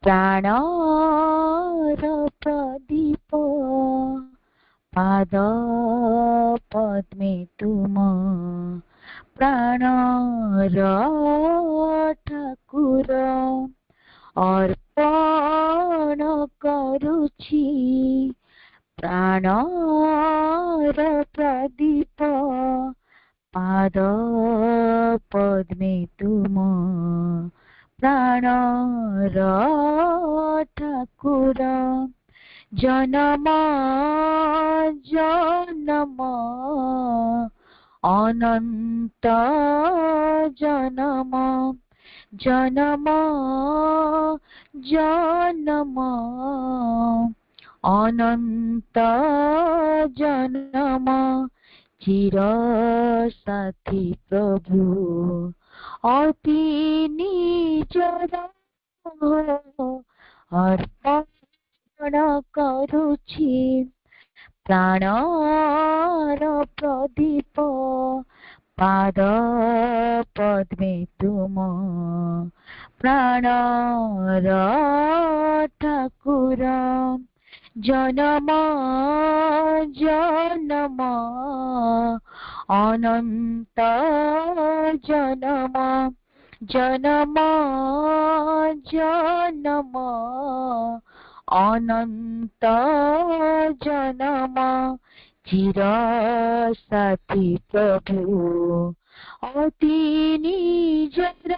प्राणर प्रदीप पाद पद्मे तुम प्राणर ठाकुर अर्पण करुछि प्राणर प्रदीप पाद पद्मे तुम प्राणर ठाकुर जन्म जन्म अनंत जन्म जन्म जन्म अनंत जन्म चिर साथी प्रभु अति निजर अर्पण करुछि प्राणर प्रदीप पाद पद्मे तुम प्राणर ठाकुर जन्म जन्म अनंत जन्म जन्म जन्म अनंत जन्म चिर साथी प्रभु अति निजर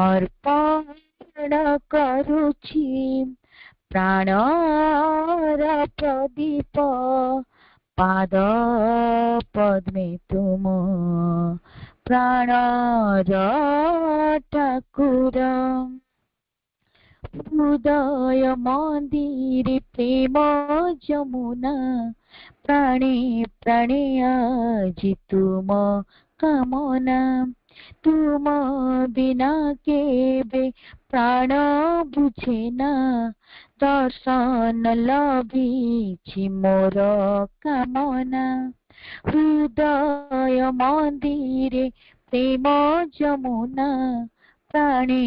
अर्पण करुछि प्राणर प्रदीप पाद पद्मे तुम प्राणर ठाकुर हृदय मंदिर प्रेम जमुना प्राणे प्राणे আজি तुम कामना तुम बिना केबे प्राण बुझेना दर्शन लभिछि मोर कामना हृदय मंदिरे प्रेम जमुना प्राणे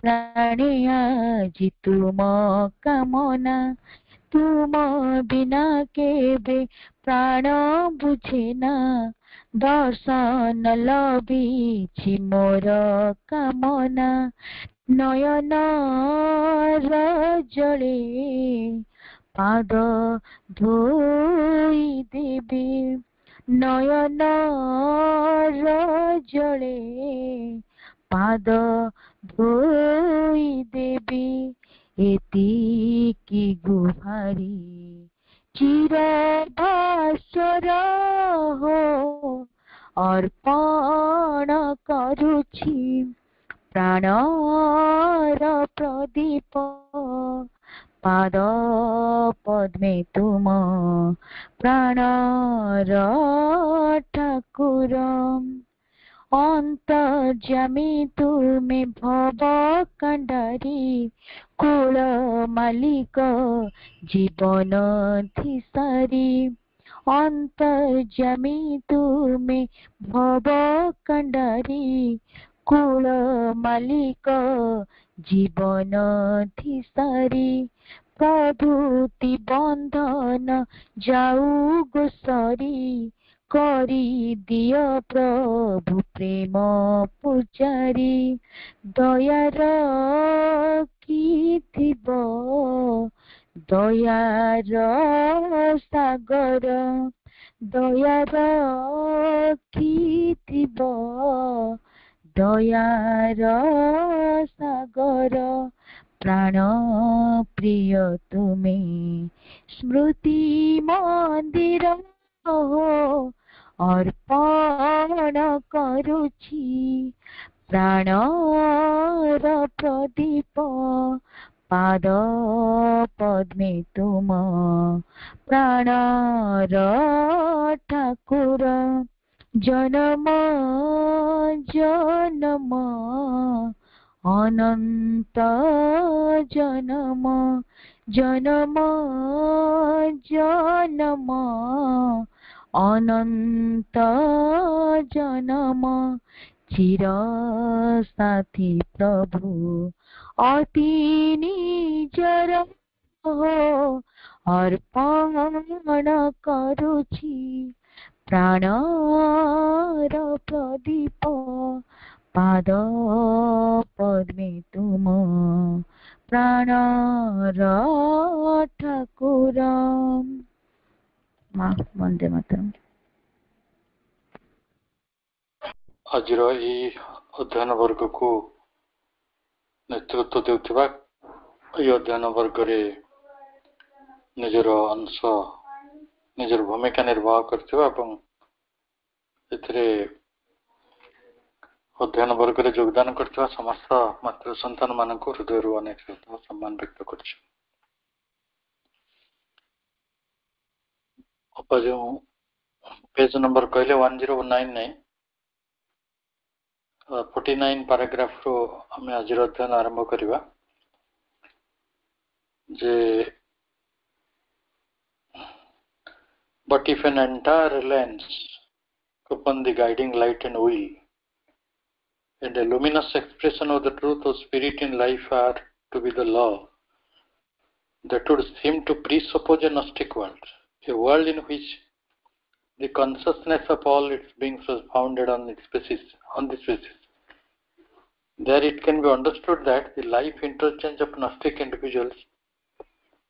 प्राणे আজি तुम कामना तुम बिना केबे प्राण बुझेना दर्शन लभिछि मोर कामना नयन जले पाद धोई देबी नयन जले पाद धोई देबी एतिकी गुहारी चिर भास्वर हो अर्पण करुछि प्राणर प्रदीप पाद पद्मे तुम प्राणर ठाकुर अंतर्यामी तुमे भव कंडारी कुल मालिक जीवन धिसारी अंतर्यामी तुमे भव कंडारी कुल मालिक जीवन धिसारी प्रभुति बंधन जाऊ गोसरी करी दिय प्रभु प्रेम पूजारी दयार की थिब दयार सागर दयार की थिब दयार सागर प्राण प्रिय तुमे स्मृति मंदिर अर्पण करुछि प्राणर प्रदीप पाद पद्मे तुम प्राणर ठाकुर जन्म जन्म अनंत जन्म जन्म जन्म अनंत जन्म चिर साथी प्रभु अति निजर हो अर्पण करुछि प्राणर प्रदीप पाद पद्मे तुम प्राणर ठाकुर। माँ वंदे मातरम। आज अध्ययन वर्ग को नेतृत्व देउथिबा अध्ययन वर्ग रे निजर अंश निजर भूमिका निर्वाह करथिबा एवं एथिरे अध्ययन वर्ग रे योगदान करथिबा समस्त मातृ संतान मानक हृदय अनेक सम्मान व्यक्त करछि। जो पेज नंबर कहले 1099 49 पैराग्राफ रो हमें आज अध्ययन आरंभ करिबा जे but if an entire reliance upon the guiding light and will and a luminous expression of the truth of spirit in life are to be the law, that would seem to presuppose a Gnostic world, a world in which the consciousness of all its beings was founded on this basis. There it can be understood that the life interchange of Gnostic individuals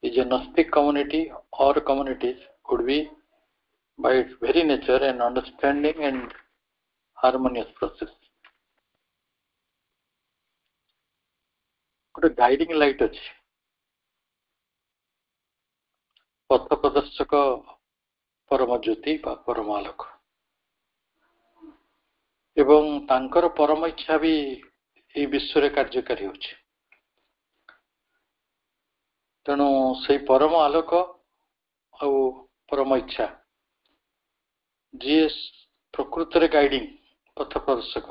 is a Gnostic community or communities could be by its very nature an understanding and harmonious process. Good guiding light अछि पथ प्रदर्शक परम ज्योति बा परम आलोक एवं तांकर परम इच्छा भी ए विश्व रे कार्यकारी होछि। तेणु से परम आलोक आ परम इच्छा जी प्रकृत रे गाइडिंग पथ प्रदर्शक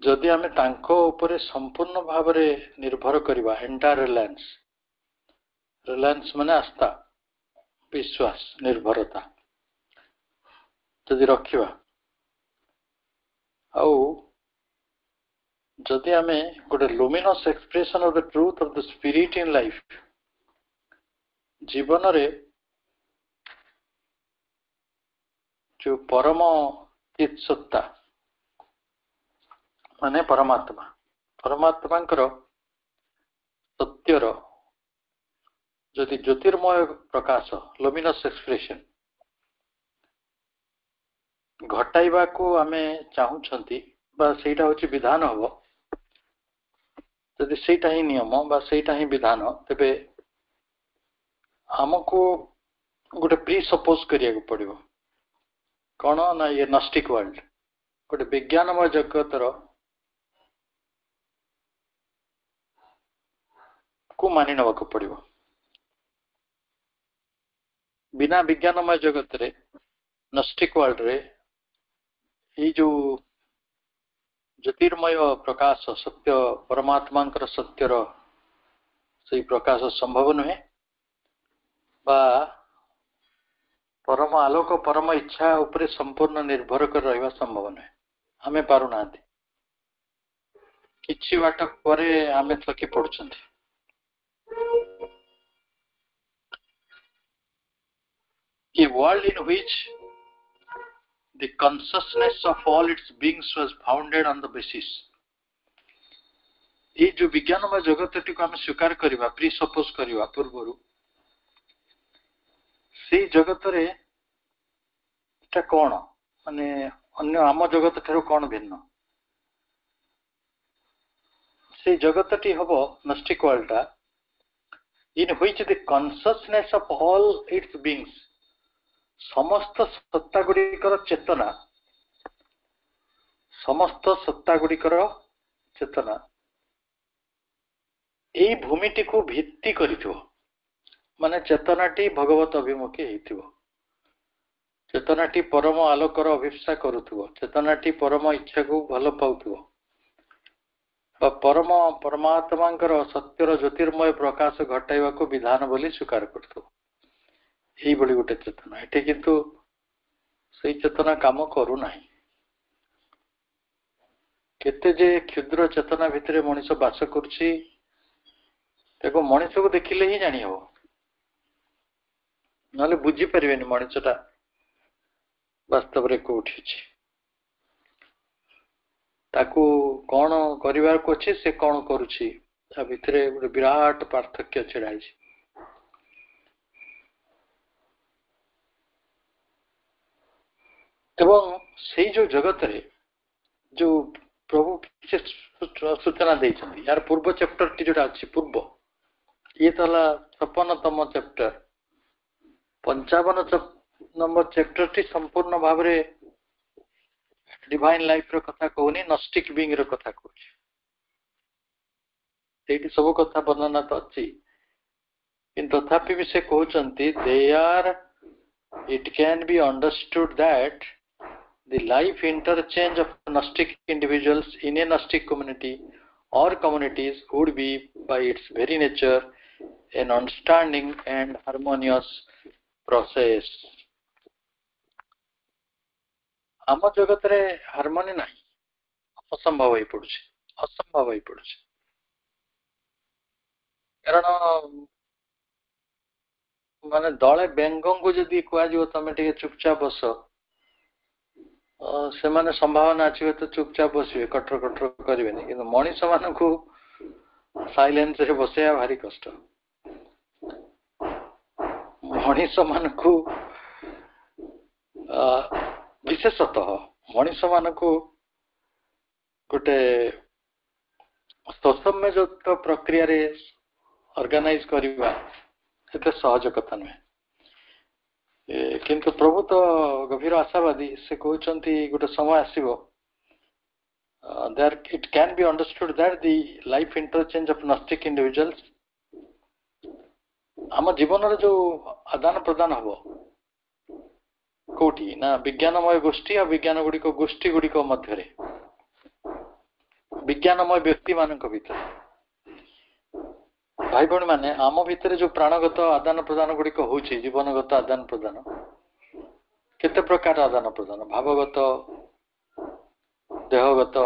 जदि आमे तांको ऊपर संपूर्ण भाव रे निर्भर करिबा एंटायर रिलायंस माने आस्था विश्वास निर्भरता जदि रखिबा आउ जदि आमे गोटे luminous expression of the truth of the spirit in life जीवन रे जो परम चित सत्ता माने परमात्मा सत्यर जदि ज्योतिर्मय प्रकाश लुमिनस एक्सप्रेशन घटाइबा को आमे चाहूछंती बा सेटा होची विधान हबो जदि सेटा ही नियम बा सेटा ही विधान तबे हमको गोटे प्री सपोज करिया को पड़िबो कोन ना ये नॉस्टिक वर्ल्ड गोटे विज्ञानमय जगतर को मानि नवा को पड़िबो बिना विज्ञानमय जगत रे नॉस्टिक वर्ल्ड रे ये जो ज्योतिर्मय प्रकाश सत्य परमात्मा सत्यर से प्रकाश संभव नुहे बा परम आलोक परम इच्छा उपरे संपूर्ण निर्भर कर रहिबा संभव नुहे हमें पारु नांती किछि बाट परे हमें थकी पड़छंती। A world in which the consciousness of all its beings was founded on the basis ये जो विज्ञानमय जगतटी को आम स्वीकार करिबा प्री सपोज करिबा पूर्वरु से जगत रे एटा कोन माने अन्य आम जगत ठरो कोन भिन्न से जगतटी हबो gnostic world in which the consciousness of all its beings समस्त सत्ता गुड़िकर चेतना समस्त सत्ता गुड़िकर चेतना एई भूमिटी को भित्ति करिथो माने चेतनाटी भगवत अभिमुखी हेतिबो चेतनाटी परम आलोकर अभिप्सा करूथबो चेतनाटी परम इच्छा को भल पाउथबो परम परमात्मांकर सत्यर ज्योतिर्मय प्रकाश घटाइबा को विधान बोली स्वीकार करथबो यही बड़ी गोटे चेतना एटे किंतु सही चेतना काम करू नाही केते जे क्षुद्र चेतना भितर मनीष बास करुछि ताको मनीष को देखिले ही जानी हो नले बुझी परिबेनी मनीषटा वास्तव रे कोठी अछि ताकू कौन करिवार को अछि से कौन करुछि ता भितरे गोटे विराट पार्थक्य छेड़ाई छै एवं से जो जगत रे जो प्रभु सूचना देइछन्ति यार पूर्व चैप्टर टी जोटा अछि पूर्व ये तो 56तम चैप्टर 55 नंबर चैप्टर टी संपूर्ण भाव रे डिवाइन लाइफ रो कथा कहूनी नॉस्टिक बीइंग रो कथा कहूची सेठी सब कथा वर्णना तो अछि किंतु तथापि भी से कहउचंती they are it can be understood that the life interchange of Gnostic individuals in a Gnostic community or communities would be by its very nature an understanding and harmonious process. आम जगत रे हार्मोनी नहीं असंभव हो पड़ुछि असंभव हो पड़ुछि कारण माने दले बेंगों को जदि कुआ जो तमे टिके चुपचाप बस से माने संभावना अछि तो चुपचाप बसिबे कटर कटर करिवेनी किंतु मनीष मान को साइलेंस रे बसेया भारी कष्ट मनीष मान को विशेषतः मनीष मान को गोटे सौम्य जो प्रक्रिया रे ऑर्गेनाइज करबा एते सहज कथा नुहे किंतु प्रभु तो गभीर आशावादी से कहउचंती गोटे समय आसीबो there it can be understood that the life interchange of Gnostic individuals आम जीवन रे जो आदान प्रदान हबो कोठी ना विज्ञानमय गोष्ठी और विज्ञान गुडी को गोष्ठी गुडी को मध्य रे विज्ञानमय व्यक्ति मानक भीतर भाई भण माने आम भीतर जो प्राणगत आदान प्रदान गुडी को होची जीवनगत आदान प्रदान केते प्रकार आदान प्रदान भावगत देहगत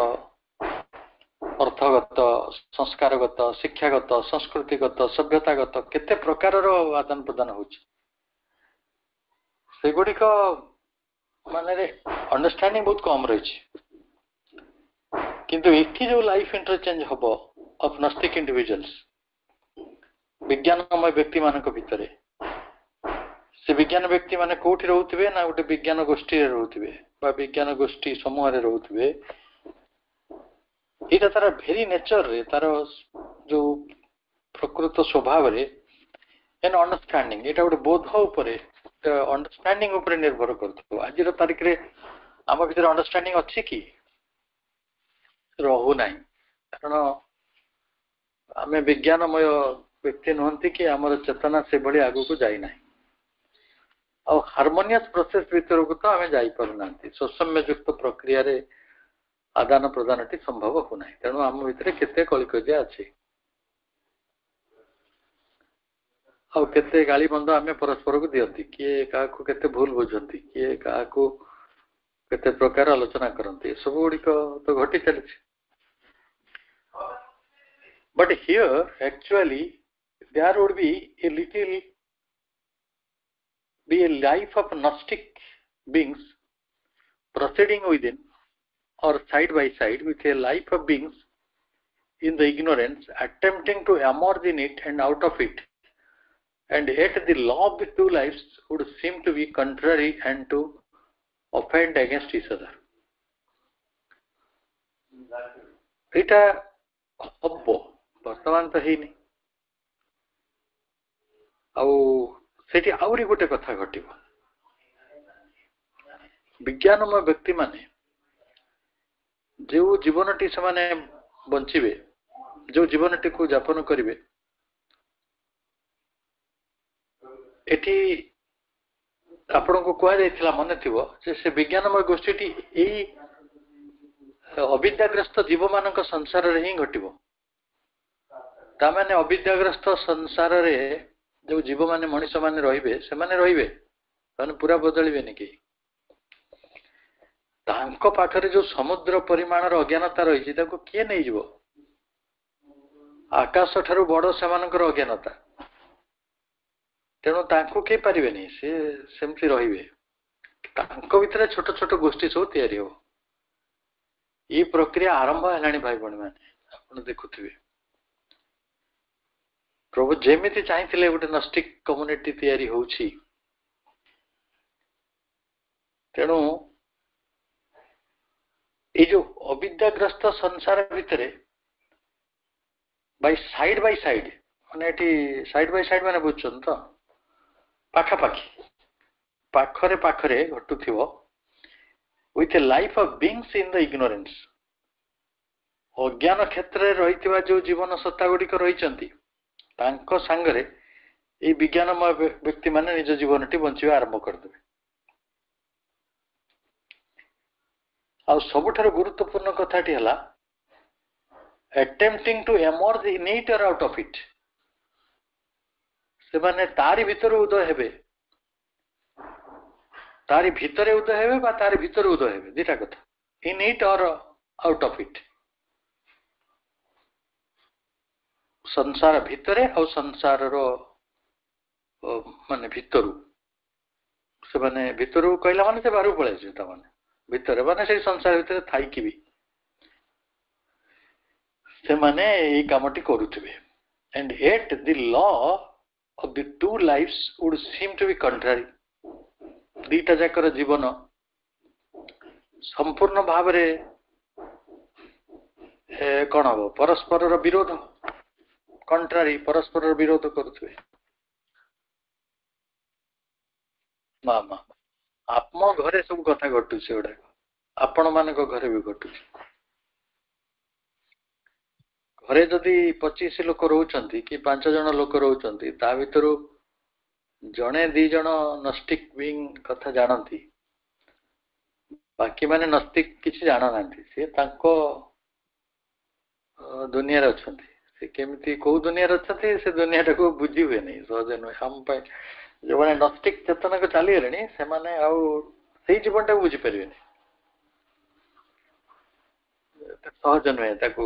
अर्थगत संस्कारगत शिक्षागत संस्कृतिगत सभ्यतागत केते प्रकार रो आदान प्रदान होची से गुडी को माने रे अंडरस्टैंडिंग बहुत कम रही किंतु एठी जो लाइफ इंटरचेंज हबो ऑफ नॉस्टिक इंडिविजुअल्स विज्ञानमय व्यक्ति मानक भितरे से विज्ञान व्यक्ति माने कोठी रहउथिबे ना गोटे विज्ञान गोष्ठी रे रहउथिबे बा विज्ञान गोष्ठी समूह रे रहउथिबे एटा तार भेरी नेचर रे तार जो प्रकृत स्वभाव रे एन अंडरस्टैंडिंग एटा गोटे बोध उपरे अंडरस्टैंडिंग उपरे निर्भर करथो आज रो तारिख रे आम भितर अंडरस्टैंडिंग अछि कि रहु नाही कारण आमे विज्ञानमय व्यक्ति नहंती कि आमर चेतना से बड़ी आगु को जाई नाही और हार्मोनियस प्रोसेस भीतर को तो आमे जाई पर नांती सौम्य युक्त प्रक्रिया रे आदान प्रदान टी संभव हो नाही तेणु आम भीतर केते कलिकजिया अछि और केते गाली बंद आमे परस्पर को दियंती किए का को केते भूल बुझंती किए का को केते प्रकार आलोचना करंती सब गुडी को तो घटी चलछि but here actually there would be a life of Gnostic beings proceeding within or side by side with a life of beings in the ignorance attempting to emerge in it and out of it, and yet the law of the two lives would seem to be contrary and to offend against each other. Ita hobbo वर्तमान तो ही नहीं सेठी आउरी गोटे कथा घटिबो विज्ञानमय व्यक्ति माने जो जीवनटी से माने बंचिबे जो जीवनटी को यापन करिवे एठी आपण को कह जायथिला मने थिबो जे से विज्ञानमय गोष्ठीटी एई अविद्याग्रस्त जीव मानक संसार रे ही घटिबो तामाने अविद्याग्रस्त संसार रे जो जीव माने मनुष्य माने रहिबे से माने रहिबे माने पूरा बदलिबे नि कि ତାଙ୍କ ପାଖରେ ଯୋଉ ସମୁଦ୍ର ପରିମାଣର ଅଜ୍ଞାନତା ରହିଛି ତାକୁ କିଏ ନେଇଯିବ? ଆକାଶ ଠାରୁ ବଡ ସେମାନଙ୍କର ଅଜ୍ଞାନତା। ତେଣୁ ତାଙ୍କୁ କେହି ପାରିବେନି, ସେ ସେମିତି ରହିବେ। ତାଙ୍କ ଭିତରେ ଛୋଟ ଛୋଟ ଗୋଷ୍ଠୀ ସବୁ ତିଆରି ହବ। ଏଇ ପ୍ରକ୍ରିୟା ଆରମ୍ଭ ହେଲାଣି ଭାଇ ଭଉଣୀ ମାନେ, ଆପଣ ଦେଖୁଥିବେ। ପ୍ରଭୁ ଯେମିତି ଚାହିଁଥିଲେ ଗୋଟେ ନଷ୍ଟିକ କମ୍ୟୁନିଟି ତିଆରି ହଉଛି। ତେଣୁ ଏଇ ଯୋଉ ଅବିଦ୍ୟାଗ୍ରସ୍ତ ସଂସାର ଭିତରେ ବାଇ ସାଇଡ ମାନେ ଏଠି ସାଇଡ ବାଇ ସାଇଡ ମାନେ ବୁଝୁଛନ୍ତି ତ, ପାଖାପାଖି ପାଖରେ ପାଖରେ ଘଟୁଥିବ with a life of beings in the ignorance। ଅଜ୍ଞାନ କ୍ଷେତ୍ରରେ ରହିଥିବା ଯୋଉ ଜୀବନ ସତ୍ତା ଗୁଡ଼ିକ ରହିଛନ୍ତି ତାଙ୍କ ସାଙ୍ଗରେ ଏଇ ବିଜ୍ଞାନମୟ ବ୍ୟକ୍ତି ମାନେ ନିଜ ଜୀବନଟି ବଞ୍ଚିବା ଆରମ୍ଭ କରିଦେବେ। ଆଉ ସବୁଠାରୁ ଗୁରୁତ୍ୱପୂର୍ଣ୍ଣ କଥାଟି ହେଲା attempting to emerge in it or out of it। ସେମାନେ ତାରି ଭିତରୁ ଉଦୟ ହେବେ, ତାରି ଭିତରେ ଉଦୟ ହେବେ ବା ତାରି ଭିତରୁ ଉଦୟ ହେବେ, ଦିଟା କଥା, in it or out of it। ସଂସାର ଭିତରେ ଆଉ ସଂସାରର ମାନେ ଭିତରୁ, ସେମାନେ ଭିତରୁ କହିଲା ମାନେ ସେ ବାହାରକୁ ପଳେଇଯିବେ। ତାମାନେ ଭିତରେ ମାନେ ସେଇ ସଂସାର ଭିତରେ ଥାଇକି ବି ସେମାନେ ଏଇ କାମଟି କରୁଥିବେ। and yet the law of the two lives would seem to be contrary। ଦିଟା ଯାକର ଜୀବନ ସମ୍ପୂର୍ଣ୍ଣ ଭାବରେ କଣ ହବ? ପରସ୍ପରର ବିରୋଧ, କଣ୍ଟ୍ରାରି, ପରସ୍ପରର ବିରୋଧ କରୁଥିବେ। ମା ଆମ ଘରେ ସବୁ କଥା ଘଟୁଛି, ଏଗୁଡାକ ଆପଣ ମାନଙ୍କ ଘରେ ବି ଘଟୁଛି। ଘରେ ଯଦି 25 ଲୋକ ରହୁଛନ୍ତି କି 5 ଜଣ ଲୋକ ରହୁଛନ୍ତି, ତା ଭିତରୁ ଜଣେ 2 ଜଣ ନଷ୍ଟିକ ବିଙ୍ଗ କଥା ଜାଣନ୍ତି, ବାକି ମାନେ ନଷ୍ଟିକ କିଛି ଜାଣୁନାହାନ୍ତି। ସେ ତାଙ୍କ ଦୁନିଆରେ ଅଛନ୍ତି। ସେ କେମିତି କୋଉ ଦୁନିଆରେ ଅଛନ୍ତି ସେ ଦୁନିଆଟାକୁ ବୁଝି ହୁଏନି, ସହଜ ନୁହେଁ ଆମ ପାଇଁ। ଯୋଉମାନେ ନଷ୍ଟିକ ଚେତନାକୁ ଚାଲିଗଲେଣି ସେମାନେ ଆଉ ସେଇ ଜୀବନଟାକୁ ବୁଝିପାରିବେନି, ସହଜ ନୁହେଁ ତାକୁ।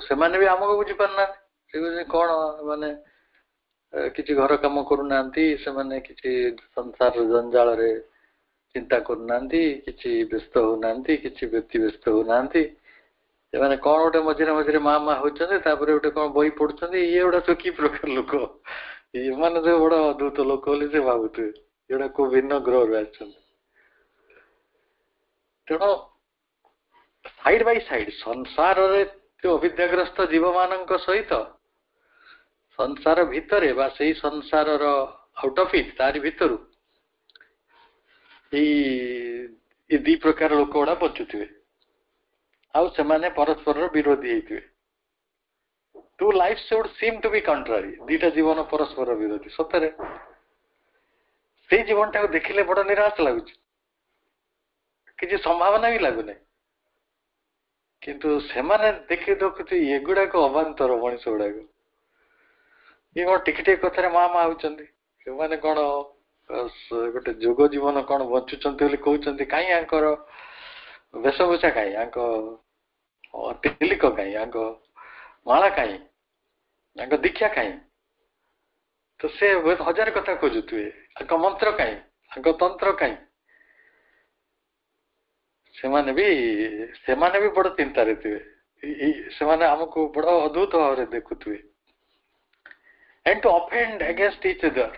ସେମାନେ ବି ଆମକୁ ବୁଝିପାରୁନାହାନ୍ତି। ସେ କଣ ମାନେ କିଛି ଘର କାମ କରୁନାହାନ୍ତି, ସେମାନେ କିଛି ସଂସାର ଜଞ୍ଜାଳରେ ଚିନ୍ତା କରୁନାହାନ୍ତି, କିଛି ବ୍ୟସ୍ତ ହଉନାହାନ୍ତି, କିଛି ବ୍ୟକ୍ତି ବ୍ୟସ୍ତ ହଉନାହାନ୍ତି। ସେମାନେ କଣ ଗୋଟେ ମଝିରେ ମଝିରେ ମା ହଉଛନ୍ତି, ତାପରେ ଗୋଟେ କଣ ବହି ପଢୁଛନ୍ତି। ଇଏ ଗୋଟେ ତ କି ପ୍ରକାର ଲୋକ, ଏମାନେ ତ ବଡ ଅଦ୍ଭୁତ ଲୋକ ବୋଲି ସେ ଭାବୁଥିବେ, ଏଗୁଡା କୋଉ ଭିନ୍ନ ଗ୍ରହରୁ ଆସିଛନ୍ତି। ତେଣୁ ସାଇଡ ବାଇ ସାଇଡ ସଂସାରରେ ଅବିଦ୍ୟାଗ୍ରସ୍ତ ଜୀବ ମାନଙ୍କ ସହିତ ସଂସାର ଭିତରେ ବା ସେଇ ସଂସାରର ଆଉଟ ଅଫ୍ ଇଟ୍, ତାରି ଭିତରୁ ଏଇ ଦି ପ୍ରକାର ଲୋକ ଗୁଡା ବଞ୍ଚୁଥିବେ। ଆଉ ସେମାନେ ପରସ୍ପରର ବିରୋଧୀ ହେଇଥିବେ। Two life should seem to be contrary। ଦିଟା ଜୀବନ ପରସ୍ପର ବିରୋଧୀ। ସତରେ ସେଇ ଜୀବନଟାକୁ ଦେଖିଲେ ବଡ ନିରାଶ ଲାଗୁଛି, କିଛି ସମ୍ଭାବନା ବି ଲାଗୁନାହିଁ। କିନ୍ତୁ ସେମାନେ ଦେଖୁଛି ଏଗୁଡାକ ଅବାନ୍ତର ମଣିଷ ଗୁଡାକ। ଇଏ କଣ ଟିକେ ଟିକେ କଥାରେ ମା ହଉଛନ୍ତି। ସେମାନେ କଣ ଗୋଟେ ଯୋଗ ଜୀବନ କଣ ବଞ୍ଚୁଛନ୍ତି ବୋଲି କହୁଛନ୍ତି। କାହିଁ ଆଙ୍କର ବେଶଭୂଷା, କାହିଁ ଆଙ୍କ ତିଲିକ, କାହିଁ ଆଙ୍କ ମାଳା, କାହିଁ ଆଙ୍କ ଦୀକ୍ଷା, କାହିଁ? ତ ସେ ହଜାର କଥା ଖୋଜୁଥିବେ। ଆଙ୍କ ମନ୍ତ୍ର କାହିଁ, ଆଙ୍କ ତନ୍ତ୍ର କାହିଁ? ସେମାନେ ବି ବଡ ଚିନ୍ତାରେ ଥିବେ। ସେମାନେ ଆମକୁ ବଡ ଅଦ୍ଭୁତ ଭାବରେ ଦେଖୁଥିବେ। and to offend against each other।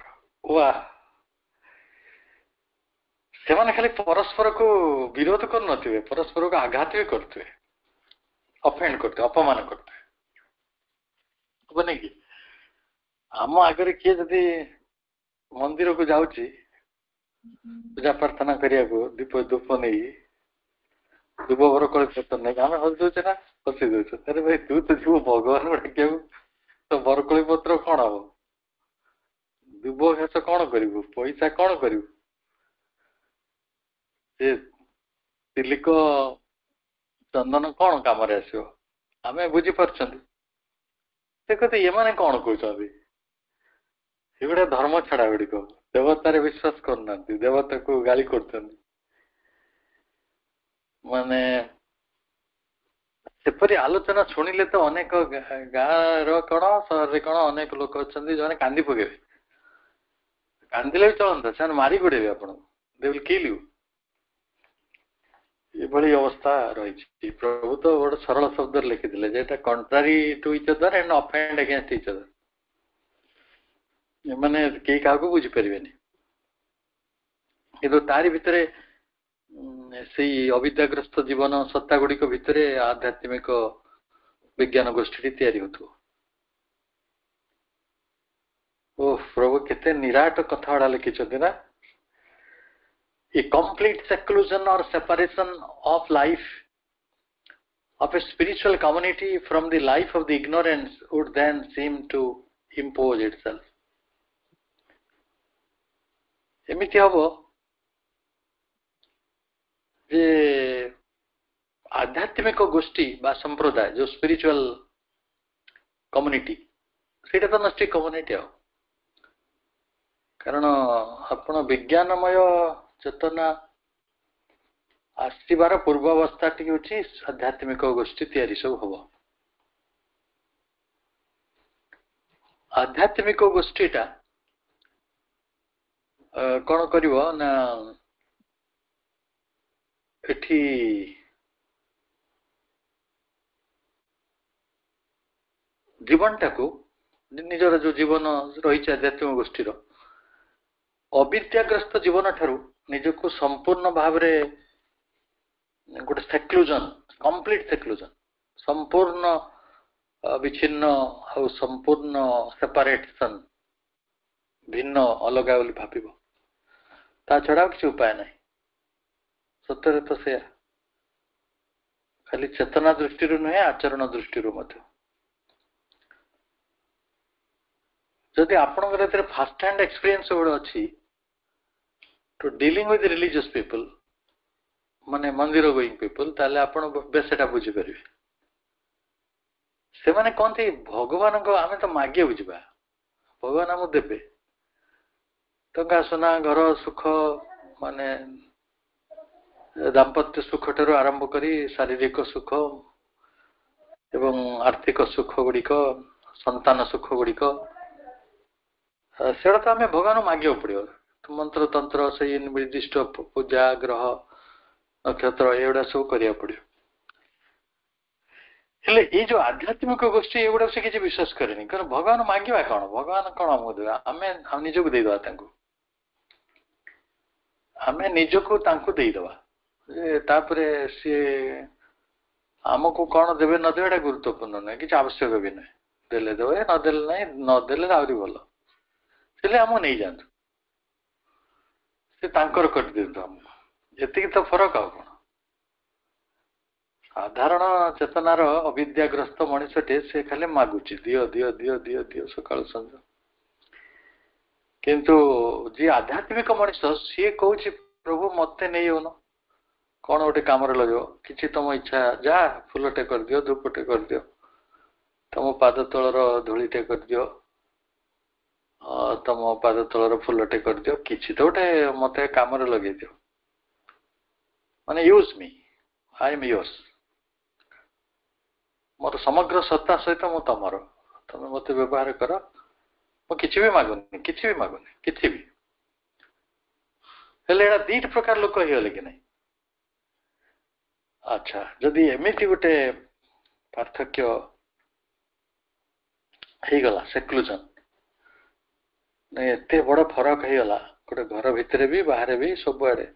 ସେମାନେ ଖାଲି ପରସ୍ପରକୁ ବିରୋଧ କରୁନଥିବେ, ପରସ୍ପରକୁ ଆଘାତ ବି କରୁଥିବେ, ଅଫେଣ୍ଡ କରୁଥିବେ, ଅପମାନ କରୁଥିବେ। ହବନି କି? ଆମ ଆଗରେ କିଏ ଯଦି ମନ୍ଦିରକୁ ଯାଉଛି ପୂଜା ପ୍ରାର୍ଥନା କରିବାକୁ, ଦୀପ ଧୂପ ନେଇ, ଦୁବ ବରକୋଳି ପତ୍ର ନେଇକି, ଆମେ ହସି ଦଉଛେ ନା ହସି ଦଉଛୁ। ଆରେ ଭାଇ ତୁ ତ ଯିବୁ ଭଗବାନଙ୍କୁ ଡାକିବାକୁ, ତ ବରକୋଳି ପତ୍ର କଣ ହବ? ଦୁବ ଘାସ କଣ କରିବୁ? ପଇସା କଣ କରିବୁ? ସେ ତିଲିକ ଚନ୍ଦନ କଣ କାମରେ ଆସିବ? ଆମେ ବୁଝିପାରୁଛନ୍ତି। ସେ କଥା ଏମାନେ କଣ କହୁଛନ୍ତି? ଏଗୁଡା ଧର୍ମ ଛଡା ଗୁଡିକ, ଦେବତାରେ ବିଶ୍ୱାସ କରୁନାହାନ୍ତି, ଦେବତାକୁ ଗାଳି କରୁଛନ୍ତି। माने सेपरी आलोचना शुणिले तो अनेक गाँव कण सहर कण अनेक लोक अच्छा जो कांदी पकेबे कांदिले भी चलता से मारी गोड़े आप दे विल किल यू ये अवस्था रही प्रभु तो गोटे सरल शब्द लिखिले जेटा contrary to each other and offend against each other माने कई क्या बुझी पारे कि तारी भितर से अविद्याग्रस्त जीवन सत्ता गुड़िक भितर आध्यात्मिक विज्ञान गोष्ठी तैयारी होथु ओ प्रभु केते निराट कथा गुड़ा लिखिं ना A complete seclusion or separation of life of a spiritual community from the life of the ignorance would then seem to impose itself. एमिति हबो जे आध्यात्मिक गोष्ठी बा संप्रदाय जो स्पिरिचुअल कम्युनिटी सेटा तो नष्ट कम्युनिटी आ कारण आपण विज्ञानमय चेतना आसबार पूर्वावस्था टी हूँ आध्यात्मिक गोष्ठी तैयारी सब हम आध्यात्मिक गोष्ठीटा कौन कर जीवन टाकू निजर जो जीवन रही आध्यात्मिक गोष्ठी अविद्याग्रस्त जीवन ठारू निजको संपूर्ण भाव गोटे सेक्लूजन कंप्लीट सेक्लूजन संपूर्ण विच्छिन्न और संपूर्ण सेपरेशन भिन्न अलग बोली भाव ता छड़ा किसी उपाय नहीं सत्य तो से खाली चेतना दृष्टि नुहे आचरण दृष्टि जदि आपंकर फास्ट हैंड एक्सपीरियंस गोटे अच्छी to dealing with religious people माने मंदिर गोइंग पीपल ताले आपण बेसेटा बुझी परिबे से माने कोनथि भगवान को आमे तो मागे बुझबा भगवान हम देबे टंका सोना घर सुख माने दाम्पत्य सुख ठरो आरंभ करी शारीरिक सुख एवं आर्थिक सुख गुड़िक संतान सुख गुड़िक सेटा तो आमे भगवान मागे पड़ियो मंत्र तंत्र से निर्दिष्ट पूजा ग्रह नक्षत्र एगुड़ा सब करिया पड़ो हेले ये जो आध्यात्मिक गोष्ठी एगुड़ा से किसी विश्वास करेनि कारण भगवान मांगवा कौन भगवान कौन आमको देवा आमे निजको देदवा आमे निजको तांको देदवा तापरे सी आमको कौन देवे न देवे गुरुत्वपूर्ण नुहे कि आवश्यक भी नुहे देले देवे नदेले ना नदेले आहरी भल से आम नहीं जातु से तांकर कर दिंतु एति तो फरक आ कौन साधारण चेतनार अविद्याग्रस्त मनुष्यटे से खाली मागुची दियो दियो दियो दियो दियो सकाल संज किंतु जी आध्यात्मिक मनुष्य सी कौच प्रभु मत नहीं होन कौन गोटे कम लगे कि तुम इच्छा जा फूलटे कर दियो धूपटे कर दियो तुम पाद तलर धूलीटे कर दियो तुम पाद तलर फूलटे कर दियो किसी तो गोटे मत कम लगे दियो माने use me I am yours more समग्र सत्ता सहित मु तमर तुम मत व्यवहार कर किसी भी मागुनी किसी भी हेले एटा दीट प्रकार लोक होगले कि नहीं अच्छा जदि एमती गोटे पार्थक्य होगला सेक्लूजन एते बड़ फरक होगला गोटे घर भितर भी बाहर भी सबुआड़े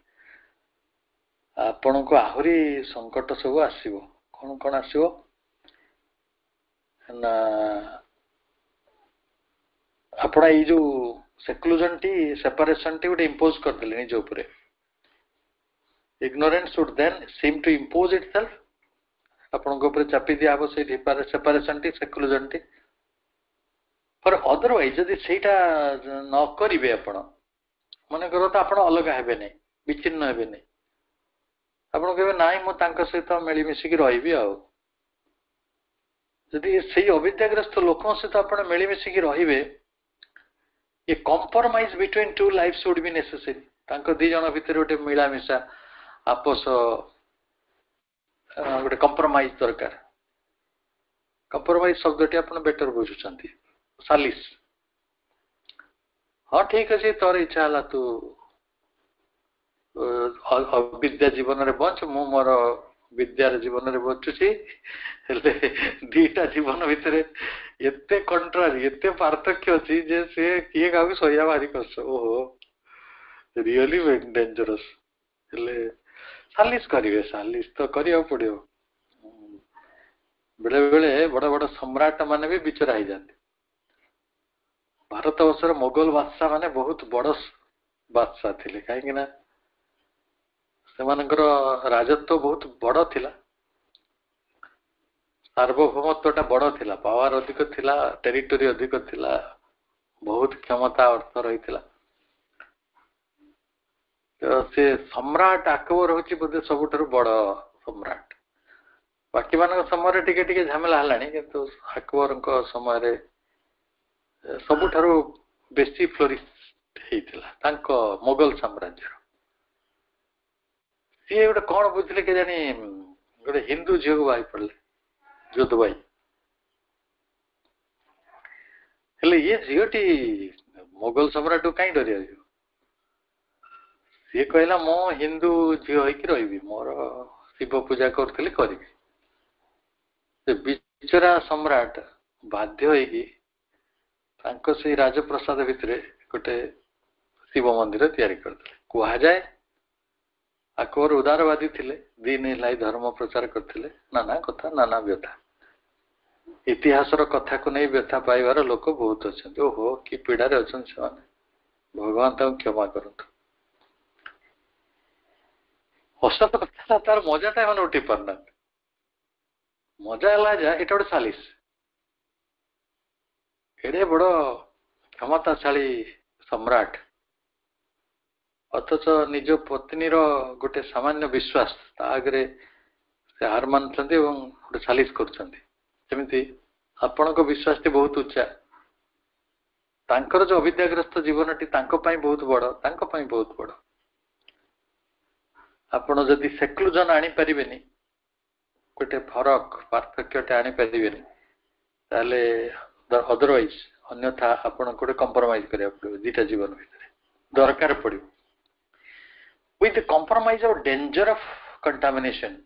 आपण को आहरी संकट सब आसो कौन कौन आसो ना अपना ये जो सेक्लूजन टी सेपरेशन टी गोटे इम्पोज करदेले निज उपरे ignorance would then seem to impose itself आपण को ऊपर चापी दिया हो से सेपरेशन टी सेक्लूजन टी पर अदरवाइज जदि सेटा न करिवे आपण मन करो तो आपण अलग हेबे नै विचिन्न हेबे नै आपण कहबे नाइ मु तांका सहित मिली मिसी की रहिबी आ जदि सही अविद्याग्रस्त लोकों सहित आपण मिली मिसी की रहिबे ये compromise between two lifes would be necessary तांको दी जण भितर गोटे मिला मिसा आपस गोटे कंप्रोमाइज दरकार कंप्रोमाइज शब्दटी आप बेटर बुझुंट सालिस हाँ ठीक अच्छे तोर इच्छा है तू अविद्या जीवन रे बंच मु मोर विद्यार जीवन रे बचुची दीटा जीवन भितर एते कंट्रारी एते पार्थक्य अच्छी जे से किए का सहिया भारी कष्ट ओहो रियली डेंजरस सालिस करेंगे सालिस तो करिया पड़ो बेले बेले बड़ बड़ सम्राट माने भी बिचरा ही जाते भारत वर्षर मोगल बादशाह माने बहुत बड़ बादशाह थे कहीं राजत्व बहुत बड़ थिला सार्वभौमत्वटा बड़ थिला पावर अधिक थिला टेरिटोरी अधिक थिला बहुत क्षमता अर्थ रही तो से सम्राट अकबर होची बोधे सबुठारु बड़ सम्राट बाकी मान समय टिके टिके झमेला हलानी किंतु अकबर समय सबुठारु बेसी फ्लोरिश हेइतिला तांको मोगल साम्राज्य सी गोटे कौन बुझले के जानी गोटे हिंदू झील को बाई पड़े जोधबाई हेले ये झीलटी मोगल सम्राट कहीं डरिया सी कहला मो हिंदू झील होइकी रही मोर शिव पूजा करी करी बिचरा सम्राट बाध्य होइकी से राजप्रसाद भितर गोटे शिव मंदिर तैयारी करते कह जाए अकबर उदारवादी थिले दिन लाई धर्म प्रचार करते नाना कथा नाना व्यथा इतिहासर कथा को नहीं व्यथा पाइबार लोक बहुत अच्छा ओहो कि पीड़ा अच्छा से भगवान तक क्षमा करतु असत कथा तार मजाटा मैंने उठी पारना मजा है जा ये गोटे सालिस एड़े बड़ क्षमताशाली सम्राट अथच निज पत्नी गोटे सामान्य विश्वास आगे से हार मानुंट गोटे सालिस करमती आपण विश्वास टी बहुत उच्चा तांकर जो अविद्याग्रस्त जीवन टी बहुत बड़ बहुत बड़ आपण जदि सेक्लूजन आनी पारिबेनी गोटे फरक पार्थक्य आनी पारिबेनी ताले अदरवाइज अन्यथा आपण गोटे कंप्रोमाइज करिया पड़ो दीटा जीवन भितर दरकार पड़ो with the compromise or danger of contamination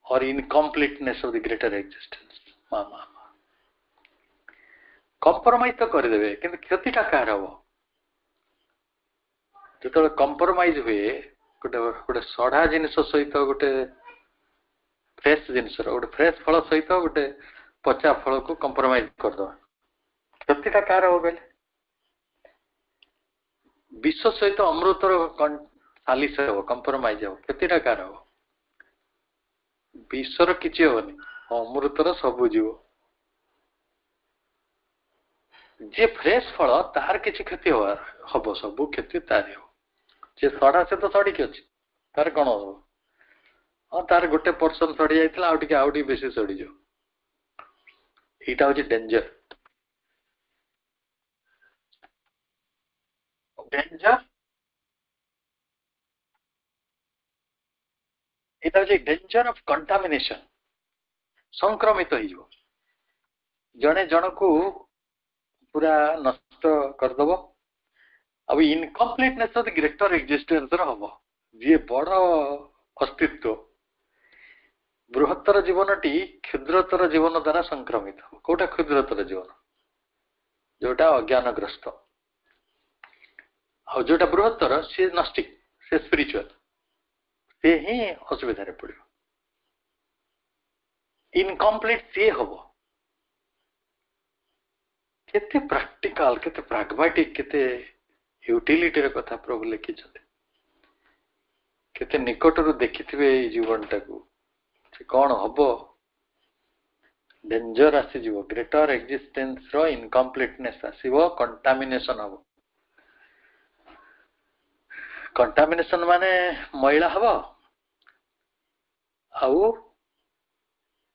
or incompleteness of the greater existence compromise तो कर देबे किंतु क्षतिटा कार हबो जो कंप्रोमाइज हुए गोटे गोटे सढ़ा जिनिस सहित गोटे फ्रेश जिनिस गोटे फ्रेश फल सहित गोटे पचा फल को कंप्रोमाइज कर दो क्षतिटा कार हबो बेले विश्व सहित अमृतर सालिस हम कंप्रोमाइज हम क्षतिटा कार हम विश्वर किसी हेनी अमृतर सबू जीव जे फ्रेश फल तार किसी क्षति हम सबू क्षति तार हो जे सड़ा से तो सड़िकी अच्छी तार कौन हम हाँ तार गोटे पर्सन सड़ी जाता आउ बेसी सड़ी जाओ यहाँ हूँ डेंजर डेंजर यहाँ हूँ डेंजर ऑफ कंटामिनेशन संक्रमित हो जड़े जन को पूरा नष्ट करदब अब incompleteness of the greater existence हम जी बड़ अस्तित्व बृहत्तर जीवनटी क्षुद्रतर जीवन द्वारा संक्रमित कौटा क्षुद्रतर जीवन जोटा अज्ञानग्रस्त आ जोटा बृहत्तर सी नस्टिक से स्पिरिचुअल से ही असुविधा पड़ो इनकम्प्लीट सी हम केते प्रैक्टिकल केते प्राग्मेटिक केते यूटिलिटी कथा प्रभु लिखि केते निकटरू देखिथिबे जीवनटा को कौन हम डेंजर आसीज ग्रेटर एक्जिस्टेंस रो इनकम्प्लीटनेस आसीबो कंटामिनेशन हम कंटामिनेशन माने मैला हम आउ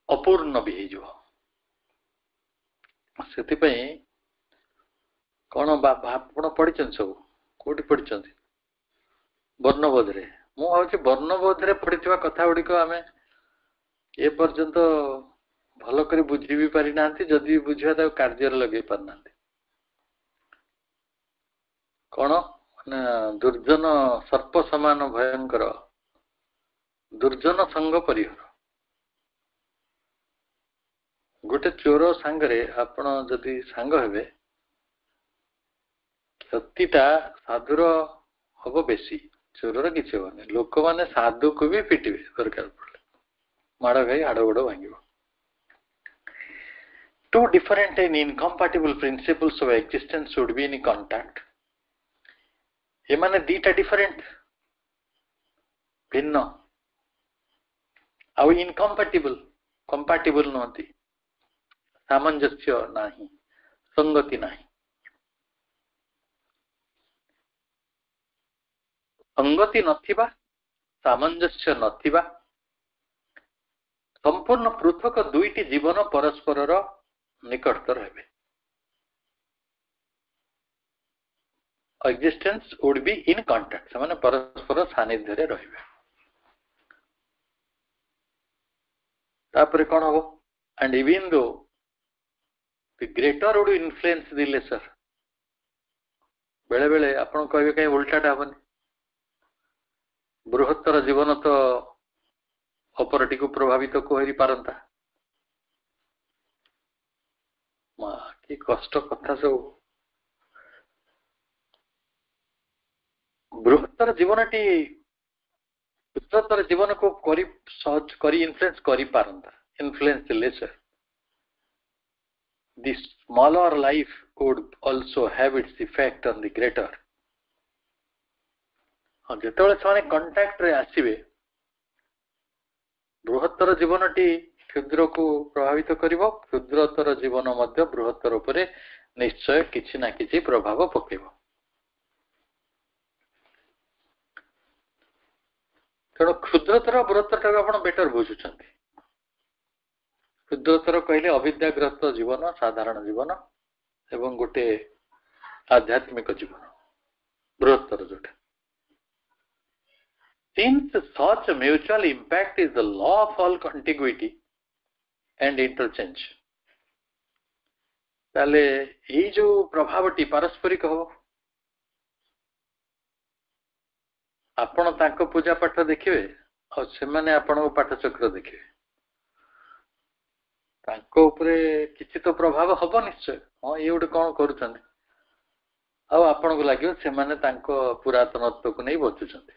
अपूर्ण भी हो से कौन आप पढ़ी सब कौटी पढ़ी वर्णबोध रे ମୁଁ ଭାବୁଛି ବର୍ଣ୍ଣବୋଧରେ ପଢିଥିବା କଥା ଗୁଡିକ ଆମେ ଏ ପର୍ଯ୍ୟନ୍ତ ଭଲ କରି ବୁଝି ବି ପାରିନାହାନ୍ତି, ଯଦି ବୁଝିବା ତାକୁ କାର୍ଯ୍ୟରେ ଲଗେଇ ପାରୁନାହାନ୍ତି। କଣ ନା ଦୁର୍ଜନ ସର୍ପ ସମାନ ଭୟଙ୍କର, ଦୁର୍ଜନ ସଙ୍ଗ ପରିହର। ଗୋଟେ ଚୋର ସାଙ୍ଗରେ ଆପଣ ଯଦି ସାଙ୍ଗ ହେବେ, କ୍ଷତିଟା ସାଧୁର ହବ ବେଶୀ, ଚୋରର କିଛି ହବନି। ଲୋକମାନେ ସାଧୁକୁ ବି ପିଟିବେ ଦରକାର ପଡିଲେ, ମାଡ଼ ଖାଇ ହାଡ଼ ଗୋଡ଼ ଭାଙ୍ଗିବ। Two different and incompatible principles of existence should be in contact. ଏମାନେ ଦିଟା ଡିଫରେଣ୍ଟ, ଭିନ୍ନ, ଆଉ ଇନକମ୍ପାଟିବଲ, କମ୍ପାଟିବଲ ନୁହନ୍ତି, ସାମଞ୍ଜସ୍ୟ ନାହିଁ, ସଂଗତି ନାହିଁ। ସଂଗତି ନଥିବା, ସାମଞ୍ଜସ୍ୟ ନଥିବା, ସମ୍ପୂର୍ଣ୍ଣ ପୃଥକ ଦୁଇଟି ଜୀବନ ପରସ୍ପରର ନିକଟତର ହେବେ। Existence would be in contact, ସେମାନେ ପରସ୍ପର ସାନ୍ନିଧ୍ୟରେ ରହିବେ। ତାପରେ କଣ ହବ? And even though the greater would influence the lesser, ବେଳେ ବେଳେ ଆପଣ କହିବେ କାହିଁ ଉଲ୍ଟାଟା ହବନି, ବୃହତ୍ତର ଜୀବନ ତ ଅପରଟିକୁ ପ୍ରଭାବିତ କରିପାରନ୍ତା। ମା କି କଷ୍ଟ କଥା ସବୁ। ବୃହତ୍ତର ଜୀବନଟି ବୃହତ୍ତର ଜୀବନକୁ ସହଜ କରି ଇନଫ୍ଲୁଏନ୍ସ କରିପାରନ୍ତା, influence lesser. The smaller life would also have its effect on the greater. ଯେତେବେଳେ ସେମାନେ କଣ୍ଟାକ୍ଟରେ ଆସିବେ, ବୃହତ୍ତର ଜୀବନଟି କ୍ଷୁଦ୍ରକୁ ପ୍ରଭାବିତ କରିବ, କ୍ଷୁଦ୍ରତର ଜୀବନ ମଧ୍ୟ ବୃହତ୍ତର ଉପରେ ନିଶ୍ଚୟ କିଛି ନା କିଛି ପ୍ରଭାବ ପକେଇବ। ତେଣୁ କ୍ଷୁଦ୍ରତର ବୃହତ୍ତରଟାକୁ ଆପଣ ବେଟର ବୁଝୁଛନ୍ତି। କ୍ଷୁଦ୍ରତର କହିଲେ ଅବିଦ୍ୟାଗ୍ରସ୍ତ ଜୀବନ, ସାଧାରଣ ଜୀବନ, ଏବଂ ଗୋଟେ ଆଧ୍ୟାତ୍ମିକ ଜୀବନ, ବୃହତ୍ତର ଯୋଉଟା। Since such mutual impact is the law of all contiguity and interchange, ତାହେଲେ ଏଇ ଯୋଉ ପ୍ରଭାବଟି ପାରସ୍ପରିକ ହବ। ଆପଣ ତାଙ୍କ ପୂଜା ପାଠ ଦେଖିବେ, ଆଉ ସେମାନେ ଆପଣଙ୍କ ପାଠ ଚକ୍ର ଦେଖିବେ, ତାଙ୍କ ଉପରେ କିଛି ତ ପ୍ରଭାବ ହବ ନିଶ୍ଚୟ। ହଁ, ଇଏ ଗୋଟେ କଣ କରୁଛନ୍ତି, ଆଉ ଆପଣଙ୍କୁ ଲାଗିବ ସେମାନେ ତାଙ୍କ ପୁରାତନତ୍ୱକୁ ନେଇ ବଞ୍ଚୁଛନ୍ତି।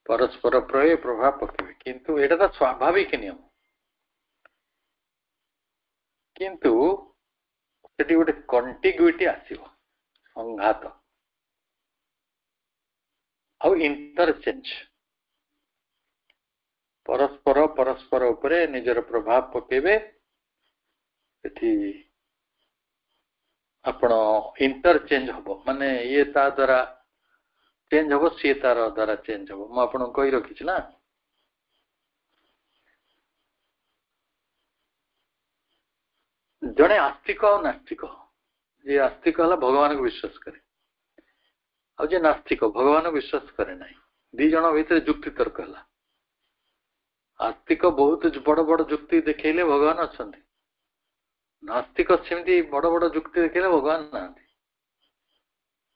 ପରସ୍ପର ପ୍ରଭାବ ପକେଇବେ, କିନ୍ତୁ ଏଇଟା ତ ସ୍ୱାଭାବିକ ନିୟମ। କିନ୍ତୁ ସେଠି ଗୋଟେ କଣ୍ଟିଗ୍ୟୁଟି ଆସିବ, ସଂଘାତ ଆଉ ଇଣ୍ଟରଚେଞ୍ଜ। ପରସ୍ପର ଉପରେ ନିଜର ପ୍ରଭାବ ପକେଇବେ। ସେଠି ଆପଣ ଇଣ୍ଟରଚେଞ୍ଜ ହବ, ମାନେ ଇଏ ତା ଦ୍ୱାରା ଚେଞ୍ଜ ହବ, ସିଏ ତାର ଦ୍ୱାରା ଚେଞ୍ଜ ହବ। ମୁଁ ଆପଣଙ୍କୁ କହି ରଖିଛି ନା, ଜଣେ ଆସ୍ତିକ ଆଉ ନାସ୍ତିକ। ଯିଏ ଆସ୍ତିକ ହେଲା ଭଗବାନଙ୍କୁ ବିଶ୍ୱାସ କରେ, ଆଉ ଯିଏ ନାସ୍ତିକ ଭଗବାନଙ୍କୁ ବିଶ୍ୱାସ କରେ ନାହିଁ। ଦି ଜଣ ଭିତରେ ଯୁକ୍ତି ତର୍କ ହେଲା। ଆସ୍ତିକ ବହୁତ ବଡ ବଡ ଯୁକ୍ତି ଦେଖେଇଲେ ଭଗବାନ ଅଛନ୍ତି, ନାସ୍ତିକ ସେମିତି ବଡ ବଡ ଯୁକ୍ତି ଦେଖେଇଲେ ଭଗବାନ ନାହାନ୍ତି।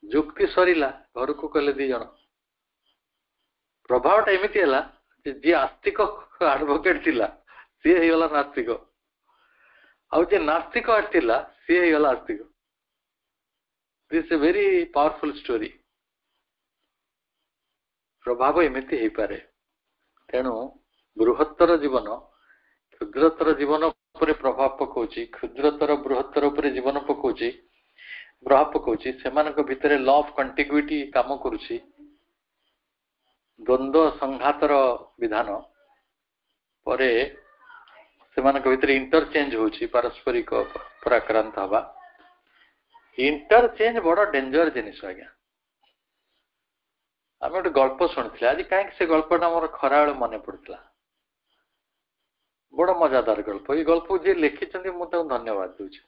ଯୁକ୍ତି ସରିଲା, ଘରକୁ କଲେ ଦି ଜଣ। ପ୍ରଭାବଟା ଏମିତି ହେଲା ଯେ ଯିଏ ଆସ୍ତିକ ଆଡଭୋକେଟ ଥିଲା ସିଏ ହେଇଗଲା ନାସ୍ତିକ, ଆଉ ଯିଏ ନାସ୍ତିକ ଥିଲା ସିଏ ହେଇଗଲା ଆସ୍ତିକ। This a very powerful story. ପ୍ରଭାବ ଏମିତି ହେଇପାରେ। ତେଣୁ ବୃହତ୍ତର ଜୀବନ କ୍ଷୁଦ୍ରତର ଜୀବନ ଉପରେ ପ୍ରଭାବ ପକାଉଛି, କ୍ଷୁଦ୍ରତର ବୃହତ୍ତର ଉପରେ ଜୀବନ ପ୍ରଭାବ ପକାଉଛି। ସେମାନଙ୍କ ଭିତରେ ଲ ଅଫ୍ କଣ୍ଟିଗ୍ୟୁଟି କାମ କରୁଛି, ଦ୍ୱନ୍ଦ୍ୱ ସଂଘାତର ବିଧାନ ପରେ ସେମାନଙ୍କ ଭିତରେ ଇଣ୍ଟରଚେଞ୍ଜ ହଉଛି, ପାରସ୍ପରିକ ପରାକ୍ରାନ୍ତ ହବା। ଇଣ୍ଟରଚେଞ୍ଜ ବଡ ଡେଞ୍ଜର ଜିନିଷ ଆଜ୍ଞା। ଆମେ ଗୋଟେ ଗଳ୍ପ ଶୁଣିଥିଲେ, ଆଜି କାହିଁକି ସେ ଗଳ୍ପଟା ମୋର ଖରାବେଳେ ମନେ ପଡୁଥିଲା। ବଡ ମଜାଦାର ଗଳ୍ପ। ଏଇ ଗଳ୍ପ ଯିଏ ଲେଖିଛନ୍ତି ମୁଁ ତାଙ୍କୁ ଧନ୍ୟବାଦ ଦଉଛି।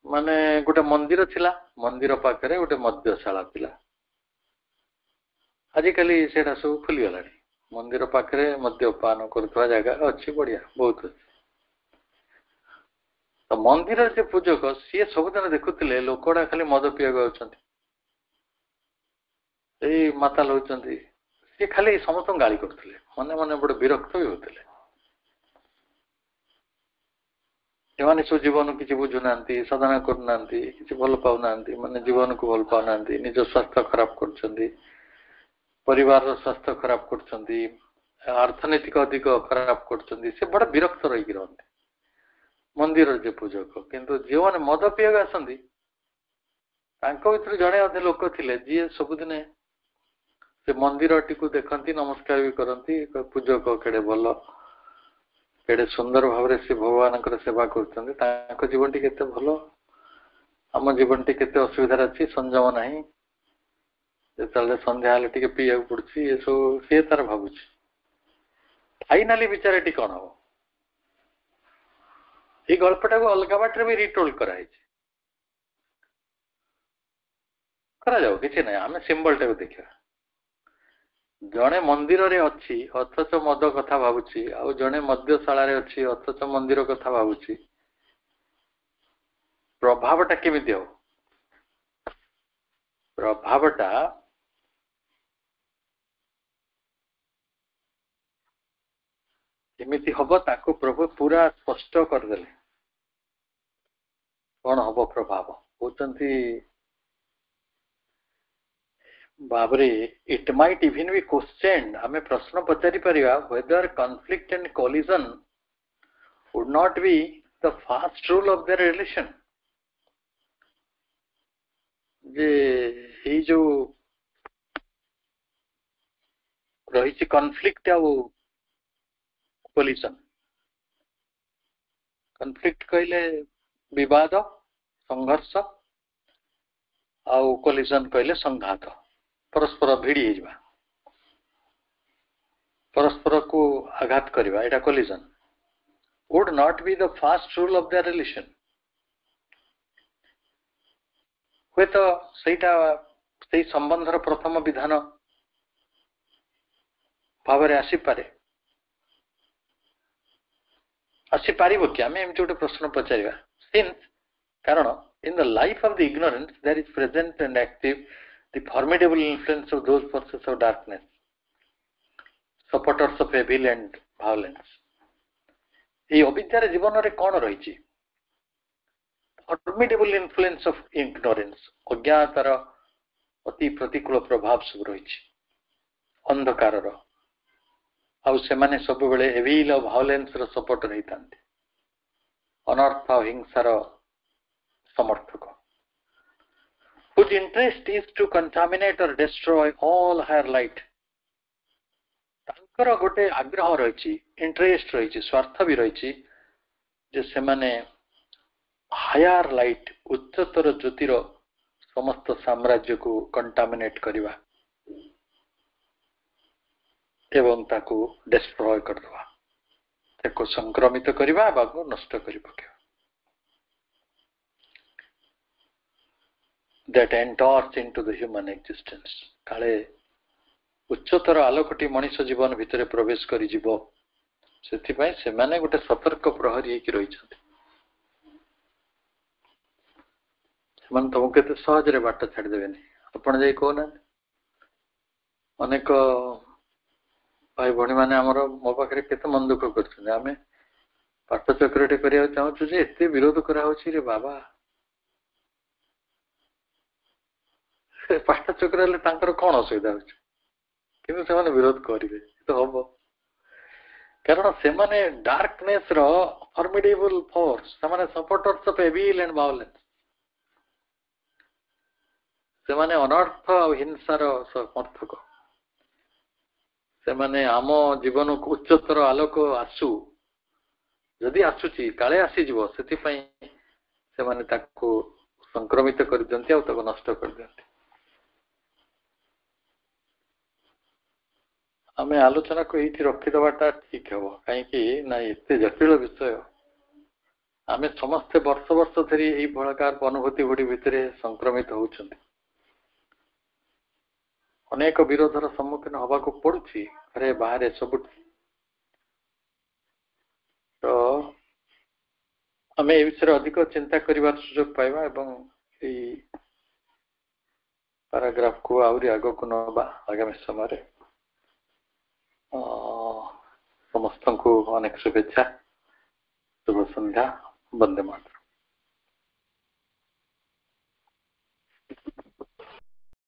ମାନେ ଗୋଟେ ମନ୍ଦିର ଥିଲା, ମନ୍ଦିର ପାଖରେ ଗୋଟେ ମଦ୍ୟଶାଳା ଥିଲା। आजिकल सेटा सब खुलीगला मंदिर पाखे मद्यपान करुवा जगह अच्छी बढ़िया बहुत अच्छी तो मंदिर से पूजक सी सबुदिन देखुले लोकड़ा खाली मद पीवा माताल होती सी खाली समस्त गाली करते मन मन बड़े विरक्त भी होते एमाने सब जीवन किसी बुझुना साधना करना कि भल पाऊना माने जीवन को भल पाऊना निज स्वास्थ्य खराब कर परिवार स्वास्थ्य खराब कर अर्थनैतिक अधिक खराब कर बड़ा विरक्त रही रहा मंदिर जे पूजक किंतु जो मैंने मद पीवा आसती भर जड़े अधे लोक थे जी सबुदिने से मंदिर टी देखती नमस्कार भी करती पूजक केड़े भल केड़े सुंदर भाव से भगवान सेवा कर जीवन टी केते भल आम जीवन टी केते असुविधा अच्छी संयम ना जो संध्या टे पीवा पड़ी ये सब सी तार भावुँ फाइनाली विचार टी कौन हम ये गल्पटा को अलग बाटर भी रिटोल कराई कि ना आम सिंबल टा देखा जड़े मंदिर रे अच्छी अथच मद कथा भावुची आ जड़े मद्यशाला रे अच्छी अथच मंदिर कथा भावुची प्रभावटा केमिति हो प्रभावटा केमिति हबो ताको प्रभु पूरा स्पष्ट करदेले कौन हम प्रभाव कहते बाबरे it might even be question आम प्रश्न पचारि परिया whether conflict and collision would not be the fast rule of their relation जे ये जो रही कॉन्फ्लिक्ट आ कोलिजन कॉन्फ्लिक्ट कहले विवाद संघर्ष आउ कोलिजन कहले संघात परस्पर भिड़ी जा परस्पर को आघात करवा एटा collision would not be the fast rule of the relation हुए तो सेटा से संबंधर प्रथम विधान भाव आसीपार कि आम एमती गोटे प्रश्न पचार सिंस कारण in the life of the ignorance there is present and active the formidable influence of those forces of darkness supporters of evil and violence ये अविद्यार जीवन रे कौन रही formidable influence of ignorance अज्ञातार अति प्रतिकूल प्रभाव सब रही अंधकार आउ से माने सब बेले एविल और भायोलेंस रो सपोर्ट रही थांती अनर्थ और हिंसार समर्थक whose interest is to contaminate or destroy all higher light तांकर गोटे आग्रह रही इंटरेस्ट रही स्वार्थ भी रही जे से माने हायर लाइट उच्चतर ज्योतिर समस्त साम्राज्य को कंटामिनेट करवा एवं ताको डिस्ट्रॉय करदवा ताको संक्रमित करवा बाको नष्ट करि पकेवा that enters into the human existence काले उच्चतर आलोकटी मनुष्य जीवन भितर प्रवेश करि जीवो सेति पय से माने गोटे सतर्क प्रहरी की रही छथि मन तो केते सहज रे बाट छाड़ देबेनी आपण जे कोना अनेक भाई भणी माने हमर मो पाखरे केते मन दुख करछन आमे पाठ चक्रटे करिया चाहू जे एते विरोध करा होछि रे बाबा पाठ चक्र कौन असुविधा हो विरोध करेंगे तो हम कारण से माने डार्कनेस रो फॉर्मिडेबल फोर्स से माने supporters of evil and violence से माने अनर्थ और हिंसार समर्थक से माने आम जीवन को उच्चतर आलोक आसु जदि आसुची काले आसी जीवो सेति पई से माने ताको संक्रमित कर दियंती आ ताको नष्ट कर दियंती आम आलोचना को ये रखीदवाटा ठीक हे कहीं ना एत जटिल विषय आम समस्ते वर्ष वर्ष धरी यही प्रकार अनुभूति गुड़ी भितर संक्रमित होती अनेक विरोधर सम्मुखीन हवा को पड़ुछि घरे बाहर सब। तो आम ए विषय अधिक चिंता कर सुजोग पाइबा एवं पैराग्राफ को आहरी आग को नवा आगामी समय समस्त को अनेक शुभेच्छा। शुभ संध्या। वंदे मातरम।